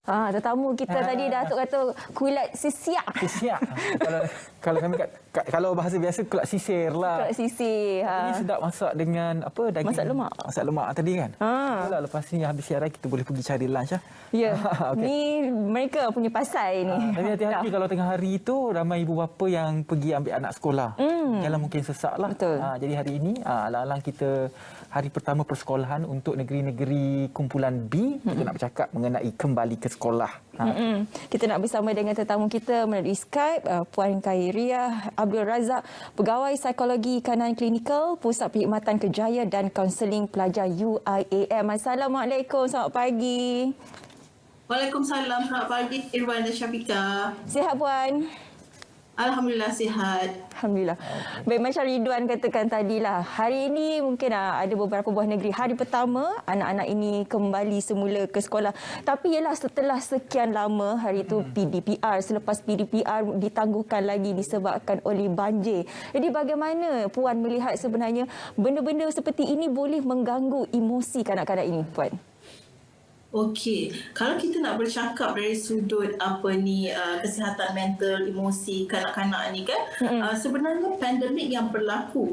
Tetamu kita tadi Datuk kata kulat sisiak. Sisiak. kalau kami kalau bahasa biasa kulat sisir lah. Kulat sisir. Ini sedap masak dengan apa daging. Masak lemak tadi kan. Itulah lepas ni habis siaran kita boleh pergi cari lunch lah. Ya. Okay. Ni mereka punya pasal ni. Tapi hati-hati kalau tengah hari itu ramai ibu bapa yang pergi ambil anak sekolah. Jalan mungkin sesak lah. Betul. Jadi hari ini alang-alang kita hari pertama persekolahan untuk negeri-negeri kumpulan B, kita nak bercakap mengenai kembali ke sekolah. Kita nak bersama dengan tetamu kita melalui Skype, Puan Khairiah Abdul Razak, Pegawai Psikologi Kanan Klinikal, Pusat Perkhidmatan Kerjaya dan Kaunseling Pelajar UIAM. Assalamualaikum, selamat pagi. Waalaikumsalam, selamat pagi Irwan dan Syafiqah. Sihat Puan? Alhamdulillah sihat. Alhamdulillah. Baik, macam Ridwan katakan tadilah, hari ini mungkin ada beberapa buah negeri hari pertama anak-anak ini kembali semula ke sekolah. Tapi ialah setelah sekian lama hari itu PDPR, selepas PDPR ditangguhkan lagi disebabkan oleh banjir. Jadi bagaimana Puan melihat sebenarnya benda-benda seperti ini boleh mengganggu emosi kanak-kanak ini, Puan? Okey, kalau kita nak bercakap dari sudut kesihatan mental, emosi kanak-kanak ni kan, sebenarnya pandemik yang berlaku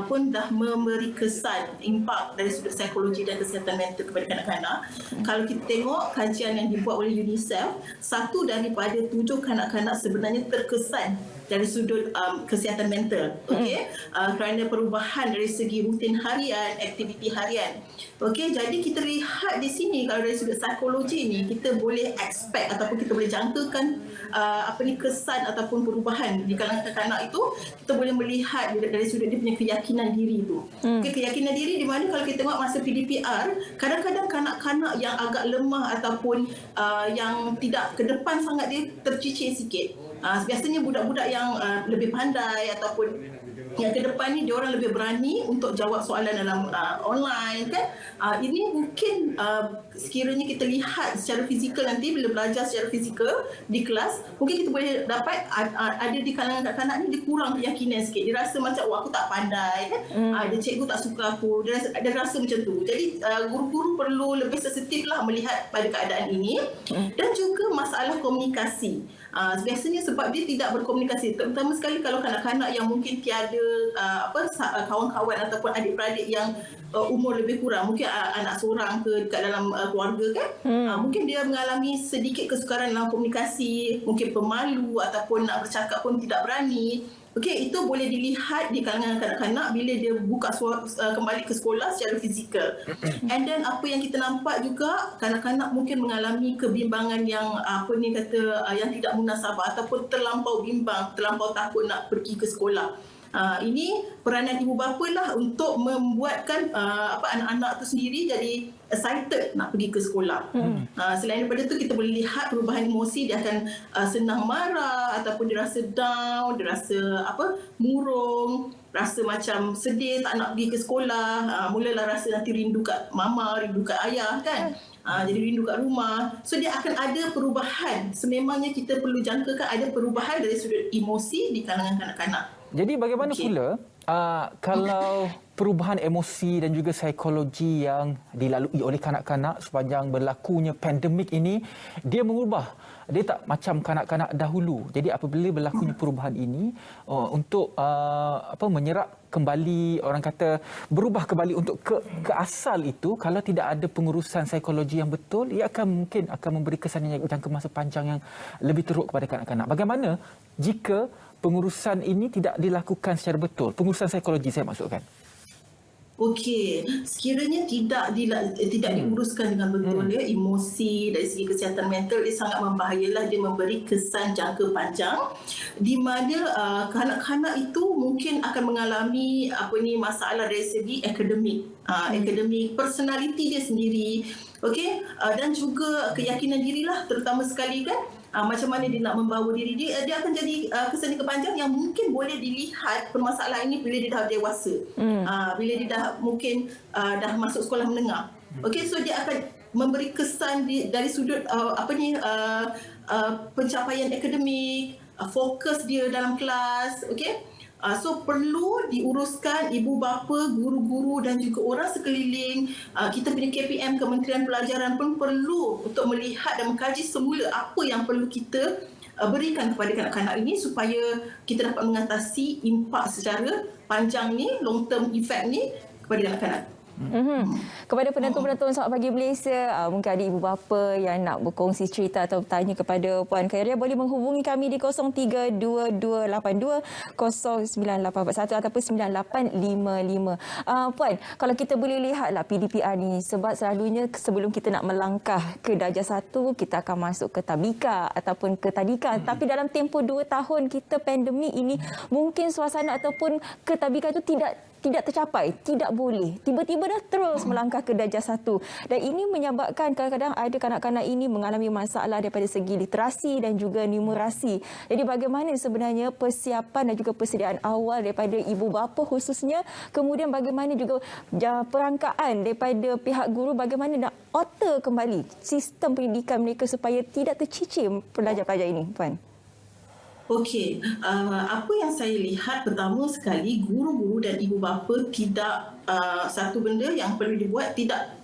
pun dah memberi kesan impak dari sudut psikologi dan kesihatan mental kepada kanak-kanak. Kalau kita tengok kajian yang dibuat oleh UNICEF, 1 daripada 7 kanak-kanak sebenarnya terkesan dari sudut kesihatan mental, kerana perubahan dari segi rutin harian, aktiviti harian. Okey, jadi kita lihat di sini kalau dari sudut psikologi ni kita boleh expect ataupun kita boleh jangkakan kesan ataupun perubahan di kalangan kanak-kanak itu. Kita boleh melihat dari sudut dia punya keyakinan diri tu. Keyakinan diri di mana kalau kita tengok masa PDPR, kadang-kadang kanak-kanak yang agak lemah ataupun yang tidak ke depan sangat dia tercicir sikit. Biasanya budak-budak yang lebih pandai ataupun yang ke depan ni dia orang lebih berani untuk jawab soalan dalam online kan. Ini mungkin sekiranya kita lihat secara fizikal nanti bila belajar secara fizikal di kelas, mungkin kita boleh dapat ada di kalangan kanak-kanak ni dia kurang keyakinan sikit. Dia rasa macam aku tak pandai kan. Dia cikgu tak suka aku. Dia rasa macam tu. Jadi guru-guru perlu lebih sensitif lah melihat pada keadaan ini. Dan juga masalah komunikasi. Biasanya sebab dia tidak berkomunikasi, terutama sekali kalau kanak-kanak yang mungkin tiada kawan-kawan ataupun adik-beradik yang umur lebih kurang, mungkin anak seorang ke dekat dalam keluarga kan, mungkin dia mengalami sedikit kesukaran dalam komunikasi, mungkin pemalu ataupun nak bercakap pun tidak berani. Okey, itu boleh dilihat di kalangan kanak-kanak bila dia buka kembali ke sekolah secara fizikal. And then apa yang kita nampak juga, kanak-kanak mungkin mengalami kebimbangan yang yang tidak munasabah ataupun terlampau bimbang, terlampau takut nak pergi ke sekolah. Ini peranan ibu bapa lah untuk membuatkan anak-anak tu sendiri jadi excited nak pergi ke sekolah. Selain daripada tu kita boleh lihat perubahan emosi, dia akan senang marah ataupun dia rasa down, dia rasa murung, rasa macam sedih tak nak pergi ke sekolah, mulalah rasa nanti rindu kat mama, rindu kat ayah kan. Jadi rindu kat rumah. So dia akan ada perubahan. Sememangnya kita perlu jangkakan ada perubahan dari sudut emosi di kalangan kanak-kanak. Jadi bagaimana pula kalau perubahan emosi dan juga psikologi yang dilalui oleh kanak-kanak sepanjang berlakunya pandemik ini, dia mengubah. Dia tak macam kanak-kanak dahulu. Jadi apabila berlakunya perubahan ini untuk menyerap kembali, orang kata berubah kembali untuk ke asal itu, kalau tidak ada pengurusan psikologi yang betul, ia akan memberi kesan yang jangka masa panjang yang lebih teruk kepada kanak-kanak. Bagaimana jika pengurusan ini tidak dilakukan secara betul? Pengurusan psikologi saya maksudkan. Okey, sekiranya tidak diuruskan dengan betul emosi dari segi kesihatan mental, dia sangat membahayalah. Dia memberi kesan jangka panjang di mana kanak-kanak itu mungkin akan mengalami masalah dari segi akademik, personality dia sendiri, dan juga keyakinan dirilah, terutama sekali kan. Macam mana dia nak membawa diri dia akan jadi kesan jangka panjang yang mungkin boleh dilihat permasalahan ini bila dia dah dewasa, bila dia dah mungkin dah masuk sekolah menengah. So dia akan memberi kesan dari sudut pencapaian akademik, fokus dia dalam kelas, So perlu diuruskan ibu bapa, guru-guru dan juga orang sekeliling. Kita punya KPM, Kementerian Pelajaran pun perlu untuk melihat dan mengkaji semula apa yang perlu kita berikan kepada kanak-kanak ini supaya kita dapat mengatasi impak secara panjang ni, long term effect ni kepada kanak-kanak. Kepada penonton-penonton Selamat Pagi Malaysia, mungkin ada ibu bapa yang nak berkongsi cerita atau bertanya kepada Puan Khairia, boleh menghubungi kami di 0322820988 ataupun 9855. Puan, kalau kita boleh lihatlah PDPR ni, sebab selalunya sebelum kita nak melangkah ke darjah 1, kita akan masuk ke tabika ataupun ke tadika. Tapi dalam tempoh 2 tahun kita pandemik ini, mungkin suasana ataupun ke tabika itu tidak tercapai, tidak boleh. Tiba-tiba dah terus melangkah ke darjah 1. Dan ini menyebabkan kadang-kadang ada kanak-kanak ini mengalami masalah daripada segi literasi dan juga numerasi. Jadi bagaimana sebenarnya persiapan dan juga persediaan awal daripada ibu bapa khususnya, kemudian bagaimana juga perangkaan daripada pihak guru, bagaimana nak alter kembali sistem pendidikan mereka supaya tidak tercicir pelajar-pelajar ini, Puan? Okey, apa yang saya lihat pertama sekali, guru-guru dan ibu bapa tidak satu benda yang perlu dibuat, tidak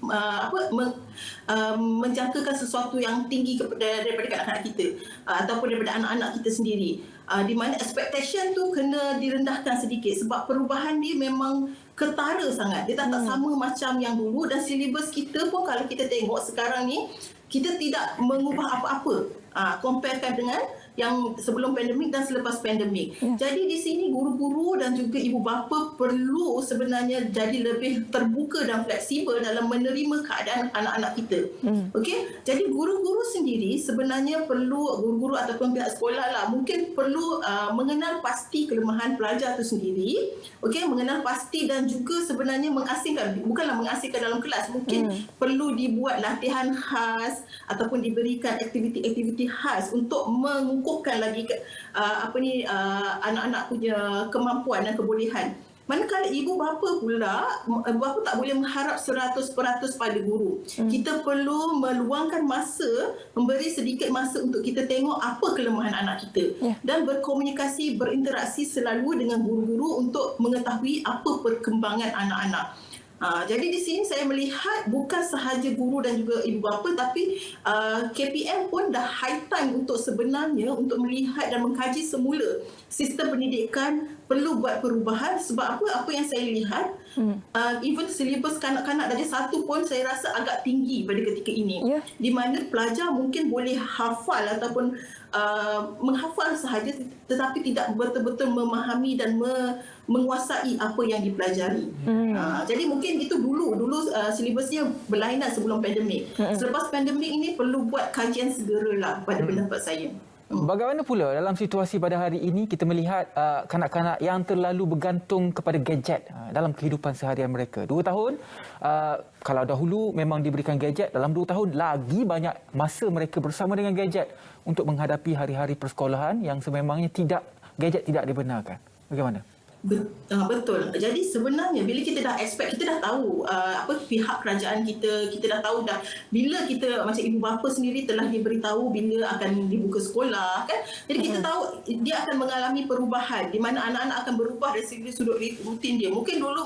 menjangkakan sesuatu yang tinggi daripada kanak-kanak kita ataupun daripada anak-anak kita sendiri. Di mana expectation tu kena direndahkan sedikit sebab perubahan ni memang ketara sangat. Dia tak sama macam yang dulu, dan silibus kita pun kalau kita tengok sekarang ni, kita tidak mengubah apa-apa. Comparekan dengan yang sebelum pandemik dan selepas pandemik. Jadi di sini guru-guru dan juga ibu bapa perlu sebenarnya jadi lebih terbuka dan fleksibel dalam menerima keadaan anak-anak kita. Okey, jadi guru-guru sendiri sebenarnya perlu, guru-guru ataupun pihak sekolah lah, mungkin perlu mengenal pasti kelemahan pelajar itu sendiri. Okey, mengenal pasti dan juga sebenarnya mengasingkan, bukanlah mengasingkan dalam kelas, mungkin perlu dibuat latihan khas ataupun diberikan aktiviti-aktiviti khas untuk mengukuhkan lagi anak-anak punya kemampuan dan kebolehan. Manakala ibu bapa pula, ibu bapa tak boleh mengharap 100% pada guru. Kita perlu meluangkan masa, memberi sedikit masa untuk kita tengok apa kelemahan anak kita dan berkomunikasi, berinteraksi selalu dengan guru-guru untuk mengetahui apa perkembangan anak-anak. Jadi di sini saya melihat bukan sahaja guru dan juga ibu bapa, tapi KPM pun dah high time untuk sebenarnya untuk melihat dan mengkaji semula sistem pendidikan perlu buat perubahan. Sebab apa yang saya lihat, even silibus kanak-kanak darjah 1 pun saya rasa agak tinggi pada ketika ini, di mana pelajar mungkin boleh hafal ataupun menghafal sahaja tetapi tidak betul-betul memahami dan menguasai apa yang dipelajari. Jadi mungkin itu dulu silibusnya berlainan sebelum pandemik. Selepas pandemik ini perlu buat kajian segeralah pada pendapat saya. Bagaimana pula dalam situasi pada hari ini kita melihat kanak-kanak yang terlalu bergantung kepada gadget dalam kehidupan seharian mereka. 2 tahun, kalau dahulu memang diberikan gadget, dalam 2 tahun lagi banyak masa mereka bersama dengan gadget untuk menghadapi hari-hari persekolahan yang sememangnya gadget tidak dibenarkan. Bagaimana? Betul. Jadi sebenarnya bila kita dah expect, kita dah tahu pihak kerajaan kita dah tahu dah bila kita macam ibu bapa sendiri telah diberitahu bila akan dibuka sekolah kan. Jadi kita tahu dia akan mengalami perubahan di mana anak-anak akan berubah dari segi sudut rutin dia. Mungkin dulu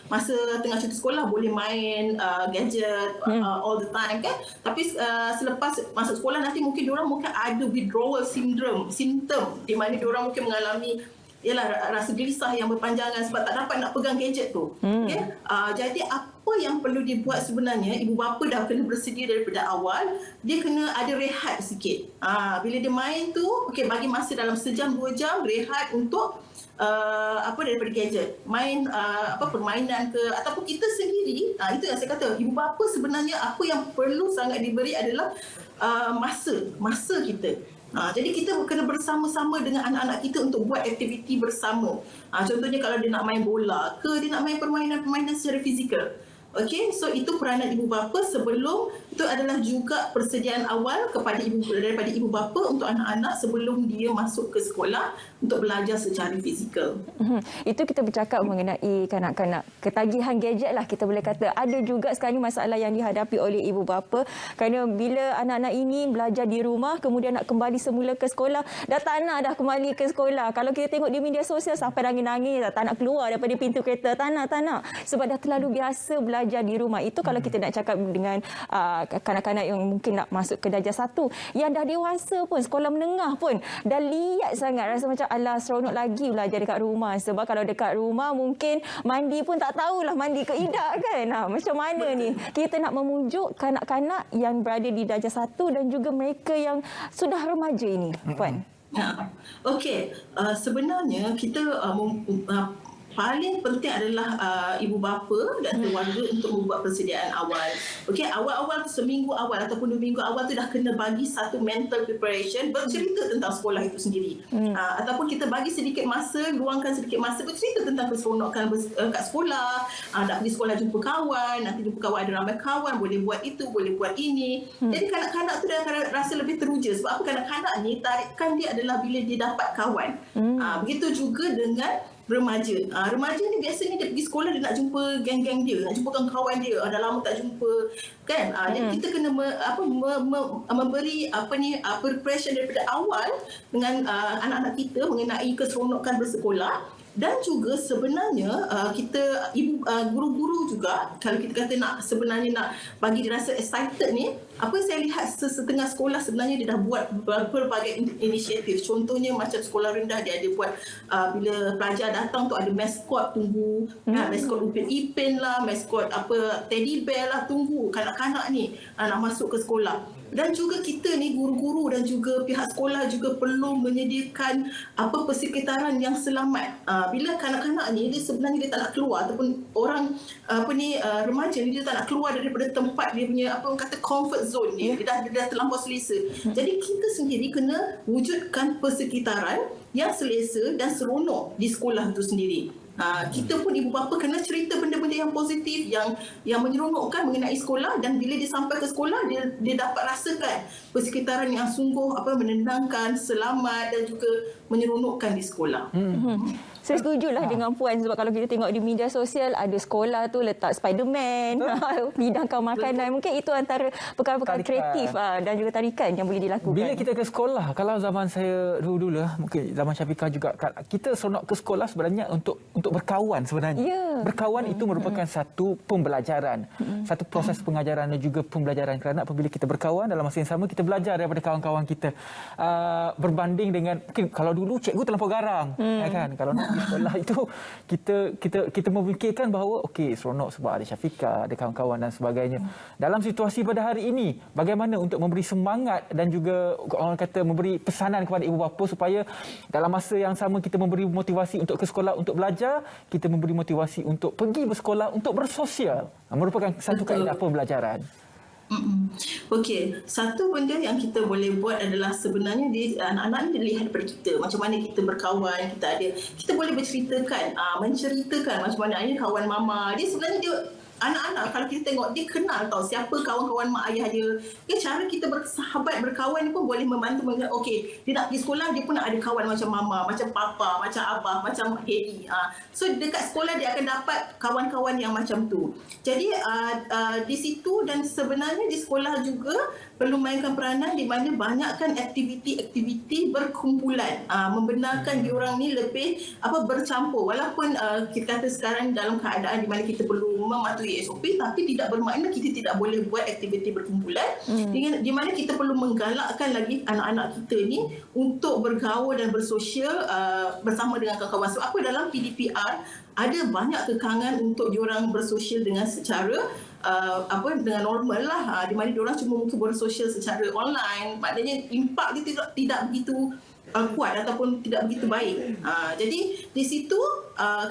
masa tengah cuti sekolah boleh main gadget all the time kan. Tapi selepas masuk sekolah nanti mungkin diorang ada withdrawal syndrome, simptom di mana diorang mungkin mengalami rasa gelisah yang berpanjangan sebab tak dapat nak pegang gadget tu. Jadi apa yang perlu dibuat sebenarnya, ibu bapa dah kena bersedia daripada awal, dia kena ada rehat sikit. Bila dia main tu, bagi masa dalam sejam 2 jam rehat untuk daripada gadget. Main permainan ke ataupun kita sendiri. Itu yang saya kata, ibu bapa sebenarnya apa yang perlu sangat diberi adalah masa kita. Jadi kita kena bersama-sama dengan anak-anak kita untuk buat aktiviti bersama. Contohnya kalau dia nak main bola ke, dia nak main permainan-permainan secara fizikal. So itu peranan ibu bapa sebelum itu adalah juga persediaan awal daripada ibu bapa untuk anak-anak sebelum dia masuk ke sekolah untuk belajar secara fizikal. Itu kita bercakap mengenai kanak-kanak. Ketagihan gadget lah kita boleh kata. Ada juga sekarang ni masalah yang dihadapi oleh ibu bapa kerana bila anak-anak ini belajar di rumah kemudian nak kembali semula ke sekolah, dah tak nak dah kembali ke sekolah. Kalau kita tengok di media sosial sampai nangis-nangis, tak nak keluar daripada pintu kereta, tak nak. Sebab dah terlalu biasa belajar di rumah. Itu kalau kita nak cakap dengan kanak-kanak yang mungkin nak masuk ke darjah 1. Yang dah dewasa pun, sekolah menengah pun, dah liat sangat. Rasa macam alah seronok lagi belajar dekat rumah. Sebab kalau dekat rumah mungkin mandi pun tak tahulah mandi ke tidak kan. Macam mana ni kita nak memujuk kanak-kanak yang berada di darjah 1 dan juga mereka yang sudah remaja ini, Puan? Okey, sebenarnya kita paling penting adalah ibu bapa dan keluarga untuk membuat persediaan awal. Okey, awal-awal seminggu awal ataupun 2 minggu awal tu dah kena bagi satu mental preparation, bercerita tentang sekolah itu sendiri. Ataupun kita bagi sedikit masa, luangkan sedikit masa bercerita tentang keseronokan kat sekolah, nak pergi sekolah jumpa kawan, nanti jumpa kawan ada ramai kawan, boleh buat itu, boleh buat ini. Jadi kanak-kanak tu dah akan rasa lebih teruja. Sebab apa? Kanak-kanak ni tarikan dia adalah bila dia dapat kawan. Begitu juga dengan remaja. Remaja ni biasanya dia pergi sekolah, dia nak jumpa geng-geng dia, nak jumpa kawan-kawan dia. Dah lama tak jumpa kan. Jadi kita kena memberi preparation daripada awal dengan anak-anak kita mengenai keseronokan bersekolah. Dan juga sebenarnya kita guru-guru juga, kalau kita kata sebenarnya nak bagi dia rasa excited ni, apa saya lihat setengah sekolah sebenarnya dia dah buat berbagai inisiatif. Contohnya macam sekolah rendah dia ada buat bila pelajar datang tu ada maskot tunggu, maskot Upin Ipin lah, maskot teddy bear lah, tunggu kanak-kanak ni nak masuk ke sekolah. Dan juga kita ni guru-guru dan juga pihak sekolah juga perlu menyediakan persekitaran yang selamat. Bila kanak-kanak ni dia sebenarnya dia tak nak keluar, ataupun orang remaja ni dia tak nak keluar daripada tempat dia punya comfort zone dia. Dia dah terlampau selesa. Jadi kita sendiri kena wujudkan persekitaran yang selesa dan seronok di sekolah itu sendiri. Kita pun ibu bapa kena cerita benda-benda yang positif, yang menyeronokkan mengenai sekolah, dan bila dia sampai ke sekolah dia dapat rasakan persekitaran yang sungguh menenangkan, selamat dan juga menyeronokkan di sekolah. Saya setujulah dengan Puan, sebab kalau kita tengok di media sosial ada sekolah tu letak Spiderman, hidangkan makanan. Mungkin itu antara perkara-perkara kreatif dan juga tarikan yang boleh dilakukan. Bila kita ke sekolah, kalau zaman saya dulu mungkin zaman Syafiqah juga, kita seronok ke sekolah sebenarnya untuk berkawan sebenarnya. Berkawan itu merupakan satu pembelajaran, satu proses pengajaran dan juga pembelajaran, kerana apabila kita berkawan dalam masa yang sama kita belajar daripada kawan-kawan kita. Berbanding dengan mungkin kalau dulu cikgu terlampau garang, kan? Kalau nak di sekolah itu kita memikirkan bahawa okey seronok sebab ada Syafiqah, ada kawan-kawan dan sebagainya. Dalam situasi pada hari ini, bagaimana untuk memberi semangat dan juga orang kata memberi pesanan kepada ibu bapa supaya dalam masa yang sama kita memberi motivasi untuk ke sekolah untuk belajar, kita memberi motivasi untuk pergi bersekolah untuk bersosial. Merupakan satu kaedah pembelajaran. Okey, satu benda yang kita boleh buat adalah sebenarnya anak-anak ni dilihat daripada kita, macam mana kita berkawan, kita boleh menceritakan macam mana kawan mama dia. Sebenarnya anak-anak kalau kita tengok dia kenal siapa kawan-kawan mak ayah dia. Cara kita bersahabat, berkawan pun boleh membantu. Okey, dia nak pergi sekolah, dia pun nak ada kawan macam mama, macam papa, macam abah, macam Hedi. So dekat sekolah dia akan dapat kawan-kawan yang macam tu. Jadi di situ, dan sebenarnya di sekolah juga perlu mainkan peranan di mana banyakkan aktiviti-aktiviti berkumpulan, membenarkan diorang ni lebih bercampur. Walaupun kita kata sekarang dalam keadaan di mana kita perlu mematuhi SOP, tapi tidak bermakna kita tidak boleh buat aktiviti berkumpulan, di mana kita perlu menggalakkan lagi anak-anak kita ni untuk bergaul dan bersosial bersama dengan kawan-kawan. Sebab apa, dalam PDPR ada banyak kekangan untuk diorang bersosial dengan secara dengan normal lah, di mana diorang cuma mungkin bersosial secara online. Maknanya impak dia tidak begitu kuat ataupun tidak begitu baik. Jadi di situ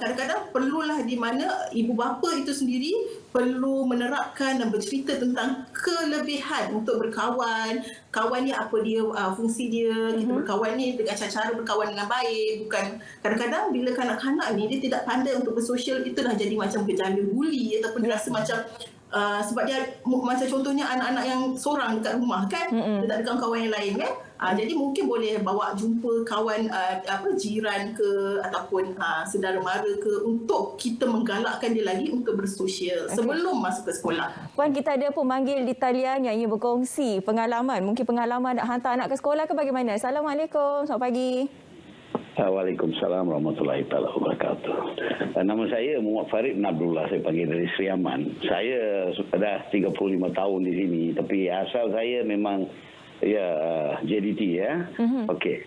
kadang-kadang perlulah di mana ibu bapa itu sendiri perlu menerapkan dan bercerita tentang kelebihan untuk berkawan. Kawan ni apa dia, fungsi dia, kita berkawan ni dengan cara berkawan dengan baik. Bukan kadang-kadang bila kanak-kanak ni dia tidak pandai untuk bersosial, itu dah jadi macam gejala buli ataupun dia rasa macam sebab dia macam contohnya anak-anak yang seorang dekat rumah kan, dia tak ada kawan-kawan yang lain kan. Jadi mungkin boleh bawa jumpa kawan jiran ke ataupun saudara mara ke untuk kita menggalakkan dia lagi untuk bersosial sebelum masuk ke sekolah. Puan, kita ada pemanggil di talian yang ingin berkongsi pengalaman. Mungkin pengalaman nak hantar anak ke sekolah ke bagaimana? Assalamualaikum, selamat pagi. Waalaikumsalam warahmatullahi taala wabarakatuh. Nama saya Muhammad Farid bin Abdullah, saya panggil dari Sri Aman. Saya sudah 35 tahun di sini, tapi asal saya memang JDT ya. Okey.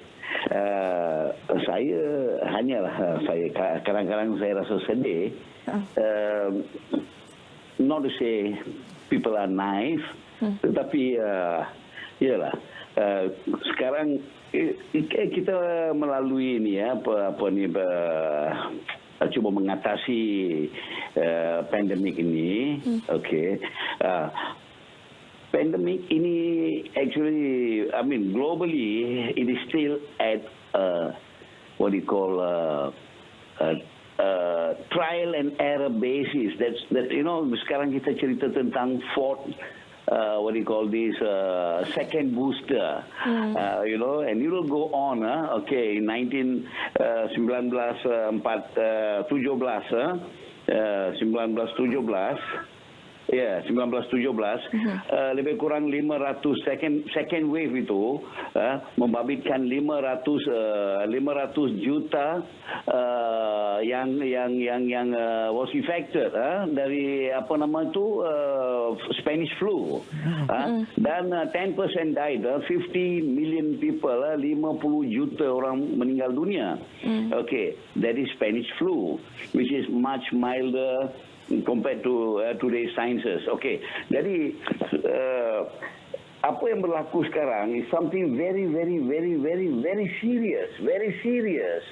Saya hanyalah saya kadang-kadang saya rasa sedih. Not to say people are naive, tetapi iyalah sekarang kita melalui ini cuba mengatasi pandemik ini. Okey. Pandemic ini actually, I mean, globally, it is still at what you call trial and error basis. That you know, sekarang kita cerita tentang fourth, what do you call this, second booster, you know, and it will go on. Okay, 1917. Ya, 1917 lebih kurang 500 second wave itu membabitkan 500 juta yang was affected dari apa nama itu Spanish flu, dan 10% died, 50 million people, 50 juta orang meninggal dunia. Okay, that is Spanish flu, which is much milder compared to today's sciences. Okay, jadi apa yang berlaku sekarang is something very serious.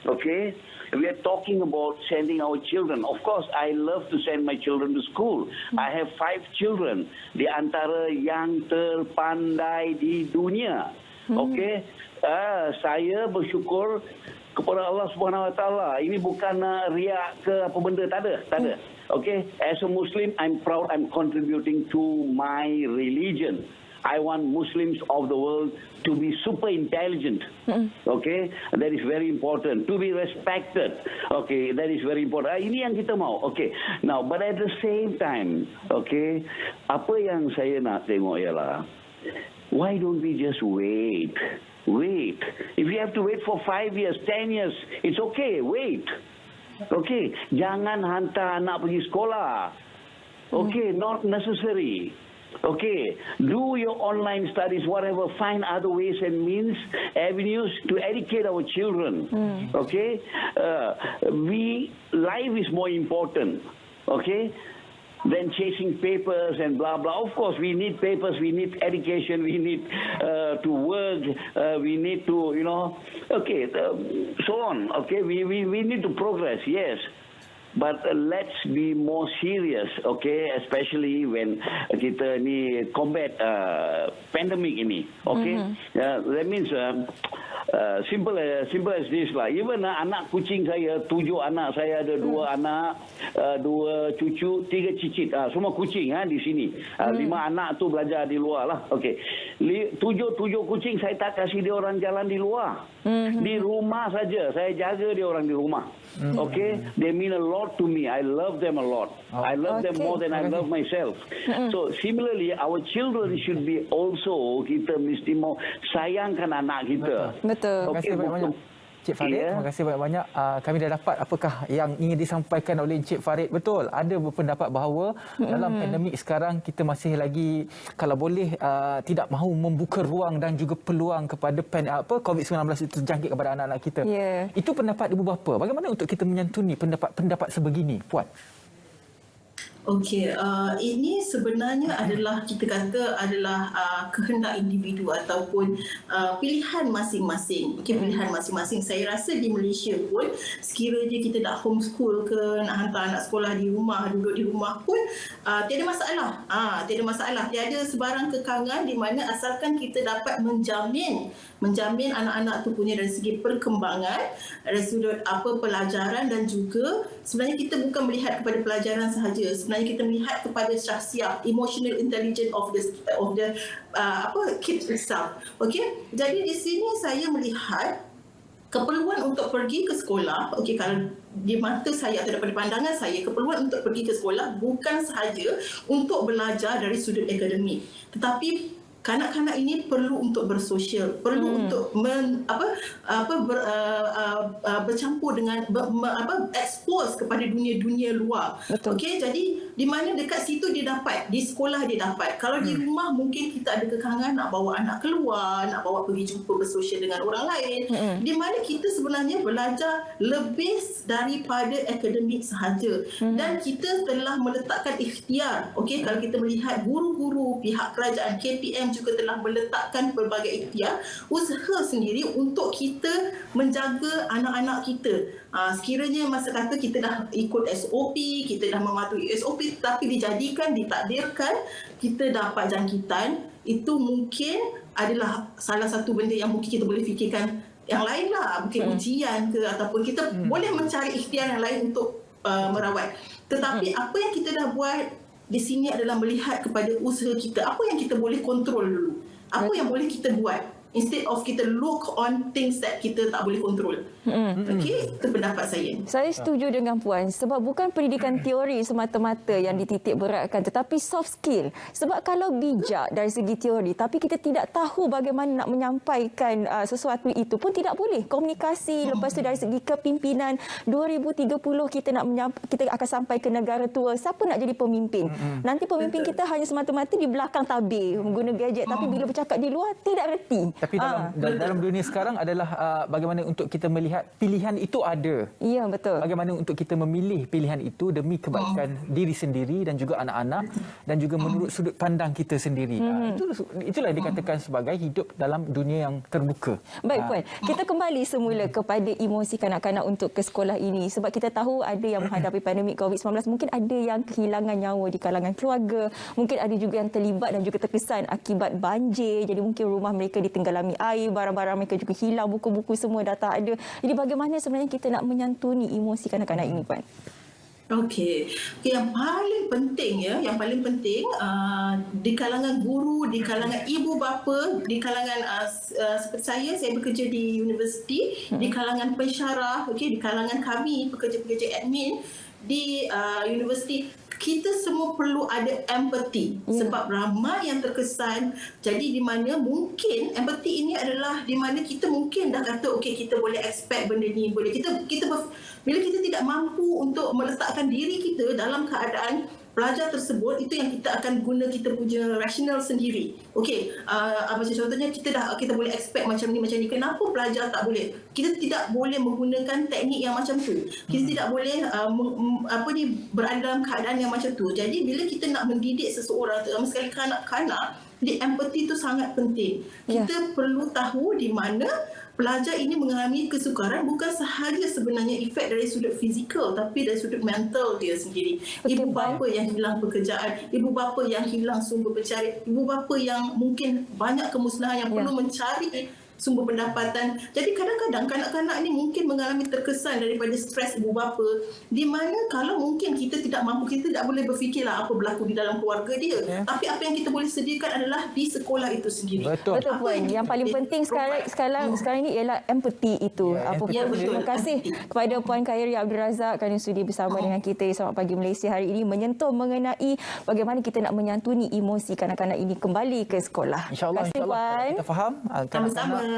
Okay, we are talking about sending our children. Of course, I love to send my children to school. I have 5 children, di antara yang terpandai di dunia. Okay, saya bersyukur kepada Allah Subhanahu Wa Taala. Ini bukan riak ke apa benda, tak ada. Okay, as a Muslim, I'm proud I'm contributing to my religion. I want Muslims of the world to be super intelligent. Okay, that is very important. To be respected. Okay, that is very important. Ini yang kita mau. Okay, now but at the same time, okay, apa yang saya nak tengok ialah, why don't we just wait? If you have to wait for 5 years, 10 years, it's okay. Wait. Okay, jangan hantar anak pergi sekolah. Okay, not necessary. Okay, do your online studies, whatever. Find other ways and means, avenues to educate our children. Okay, life is more important. Okay, than chasing papers and blah blah. Of course, we need papers, we need education, we need to work, we need to, you know, okay, so on. Okay, we need to progress, yes. But let's be more serious, okay, especially when kita ni combat pandemic ini, okay. That means simple as this lah. Even anak kucing saya, 7 anak saya, ada 2 anak, 2 cucu, 3 cicit, semua kucing di sini. 5 anak tu belajar di luar lah. Okay, 7 kucing saya tak kasih dia orang jalan di luar. Di rumah saja saya jaga dia orang di rumah. Okay, they mean a lot to me. I love them a lot. I love them more than I love myself. So similarly, our children should be also, kita mesti mau sayangkan anak kita. Betul. Terima kasih banyak-banyak Cik Farid. Terima kasih banyak-banyak. Kami dah dapat apakah yang ingin disampaikan oleh Cik Farid. Betul, ada berpendapat bahawa dalam pandemik sekarang kita masih lagi, kalau boleh, tidak mahu membuka ruang dan juga peluang kepada COVID-19 itu terjangkit kepada anak-anak kita. Itu pendapat ibu bapa. Bagaimana untuk kita menyantuni pendapat sebegini, Puan? Okey, ini sebenarnya adalah, kita kata adalah kehendak individu ataupun pilihan masing-masing. Okey, pilihan masing-masing. Saya rasa di Malaysia pun, sekiranya kita nak homeschool ke, nak hantar anak sekolah di rumah, duduk di rumah pun, tiada masalah. Tiada masalah. Tiada sebarang kekangan di mana asalkan kita dapat menjamin anak-anak tu punya dari segi perkembangan, dari sudut pelajaran dan juga sebenarnya kita bukan melihat kepada pelajaran sahaja. Sebenarnya kita melihat kepada syahsiah, emotional intelligence of the kids itself. Okey, jadi di sini saya melihat keperluan untuk pergi ke sekolah, okey, kalau di mata saya atau daripada pandangan saya, keperluan untuk pergi ke sekolah bukan sahaja untuk belajar dari sudut akademik, tetapi kanak-kanak ini perlu untuk bersosial, perlu untuk bercampur dengan expose kepada dunia-dunia luar. Okey, jadi di mana dekat situ dia dapat, di sekolah dia dapat. Kalau di rumah mungkin kita ada kekangan nak bawa anak keluar, nak bawa pergi jumpa bersosial dengan orang lain, di mana kita sebenarnya belajar lebih daripada akademik sahaja. Dan kita telah meletakkan ikhtiar. Okey, kalau kita melihat guru-guru, pihak kerajaan, KPM juga telah meletakkan pelbagai ikhtiar, usaha sendiri untuk kita menjaga anak-anak kita. Sekiranya masa kata kita dah ikut SOP, kita dah mematuhi SOP, tapi dijadikan, ditakdirkan kita dapat jangkitan, itu mungkin adalah salah satu benda yang mungkin kita boleh fikirkan yang lain lah, mungkin ujian ke, ataupun kita boleh mencari ikhtiar yang lain untuk merawat. Tetapi apa yang kita dah buat di sini adalah melihat kepada usaha kita. Apa yang kita boleh kontrol dulu? Apa yang boleh kita buat? Instead of kita look on things that kita tak boleh kontrol. Okey, itu pendapat saya. Saya setuju dengan Puan sebab bukan pendidikan teori semata-mata yang dititik beratkan, tetapi soft skill. Sebab kalau bijak dari segi teori tapi kita tidak tahu bagaimana nak menyampaikan sesuatu itu pun tidak boleh. Komunikasi, lepas tu dari segi kepimpinan 2030 kita akan sampai ke negara tua. Siapa nak jadi pemimpin? Nanti pemimpin kita hanya semata-mata di belakang tabir menggunakan gadget, tapi bila bercakap di luar tidak reti. Tapi dalam dunia sekarang adalah bagaimana untuk kita melihat pilihan itu ada. Ya, betul. Bagaimana untuk kita memilih pilihan itu demi kebaikan diri sendiri dan juga anak-anak dan juga menurut sudut pandang kita sendiri. Itulah dikatakan sebagai hidup dalam dunia yang terbuka. Baik, Puan. Kita kembali semula kepada emosi kanak-kanak untuk ke sekolah ini. Sebab kita tahu ada yang menghadapi pandemik COVID-19. Mungkin ada yang kehilangan nyawa di kalangan keluarga. Mungkin ada juga yang terlibat dan juga terkesan akibat banjir. Jadi mungkin rumah mereka ditenggelami air, barang-barang mereka juga hilang, buku-buku semua dah tak ada. Jadi bagaimana sebenarnya kita nak menyantuni emosi kanak-kanak ini, Puan? Okey, yang paling penting di kalangan guru, di kalangan ibu bapa, di kalangan seperti saya bekerja di universiti, di kalangan pensyarah, okey, di kalangan kami pekerja-pekerja admin di universiti, kita semua perlu ada empathy sebab ramai yang terkesan. Jadi di mana mungkin empathy ini adalah di mana kita mungkin dah kata okey, kita boleh expect benda ni, boleh bila kita tidak mampu untuk meletakkan diri kita dalam keadaan pelajar tersebut, itu yang kita akan guna kita punya rasional sendiri. Okey, macam contohnya kita boleh expect macam ni. Kenapa pelajar tak boleh? Kita tidak boleh menggunakan teknik yang macam tu. Kita tidak boleh berada dalam keadaan yang macam tu. Jadi bila kita nak mendidik seseorang, terutama sekali kanak-kanak, di empathy itu sangat penting. Kita perlu tahu di mana pelajar ini mengalami kesukaran bukan sahaja sebenarnya efek dari sudut fizikal, tapi dari sudut mental dia sendiri. Ibu bapa yang hilang pekerjaan, ibu bapa yang hilang sumber pencarian, ibu bapa yang mungkin banyak kemusnahan yang perlu mencari sumber pendapatan. Jadi kadang-kadang kanak-kanak ni mungkin mengalami terkesan daripada stres ibu bapa, di mana kalau mungkin kita tidak mampu, kita tidak boleh berfikirlah apa berlaku di dalam keluarga dia. Tapi apa yang kita boleh sediakan adalah di sekolah itu sendiri. Betul, Puan. Yang paling penting sekarang ini ialah empathy itu. Terima kasih kepada Puan Khairi Abdul Razak kerana sudi bersama dengan kita Selamat Pagi Malaysia hari ini menyentuh mengenai bagaimana kita nak menyantuni emosi kanak-kanak ini kembali ke sekolah. InsyaAllah Puan. kita faham. Sama-sama.